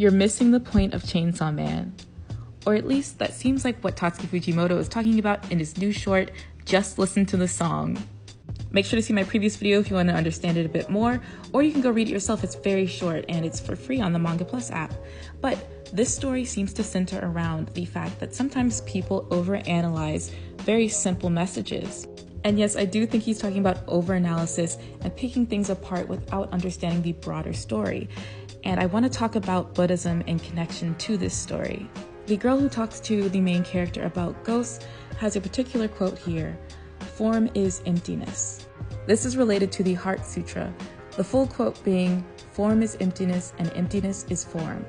You're missing the point of Chainsaw Man. Or at least that seems like what Tatsuki Fujimoto is talking about in his new short, Just Listen to the Song. Make sure to see my previous video if you want to understand it a bit more, or you can go read it yourself. It's very short and it's for free on the Manga Plus app. But this story seems to center around the fact that sometimes people overanalyze very simple messages. And yes, I do think he's talking about overanalysis and picking things apart without understanding the broader story. And I want to talk about Buddhism in connection to this story. The girl who talks to the main character about ghosts has a particular quote here: "Form is emptiness." This is related to the Heart Sutra, the full quote being, "Form is emptiness and emptiness is form."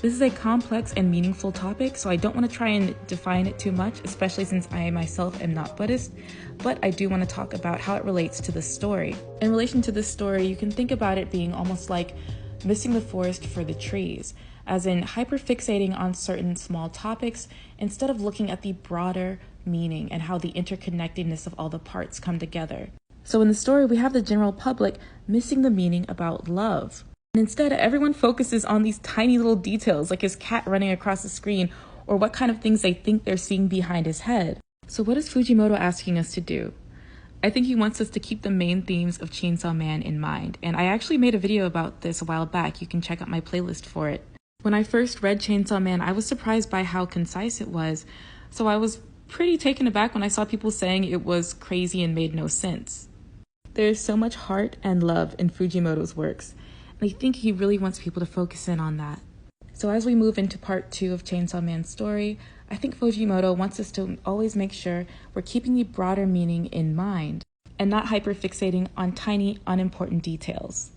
This is a complex and meaningful topic, so I don't want to try and define it too much, especially since I myself am not Buddhist, but I do want to talk about how it relates to this story. In relation to this story, you can think about it being almost like missing the forest for the trees, as in hyperfixating on certain small topics instead of looking at the broader meaning and how the interconnectedness of all the parts come together. So in the story, we have the general public missing the meaning about love. And instead, everyone focuses on these tiny little details, like his cat running across the screen, or what kind of things they think they're seeing behind his head. So what is Fujimoto asking us to do? I think he wants us to keep the main themes of Chainsaw Man in mind. And I actually made a video about this a while back. You can check out my playlist for it. When I first read Chainsaw Man, I was surprised by how concise it was. So I was pretty taken aback when I saw people saying it was crazy and made no sense. There is so much heart and love in Fujimoto's works, and I think he really wants people to focus in on that. So as we move into part 2 of Chainsaw Man's story, I think Fujimoto wants us to always make sure we're keeping the broader meaning in mind and not hyperfixating on tiny, unimportant details.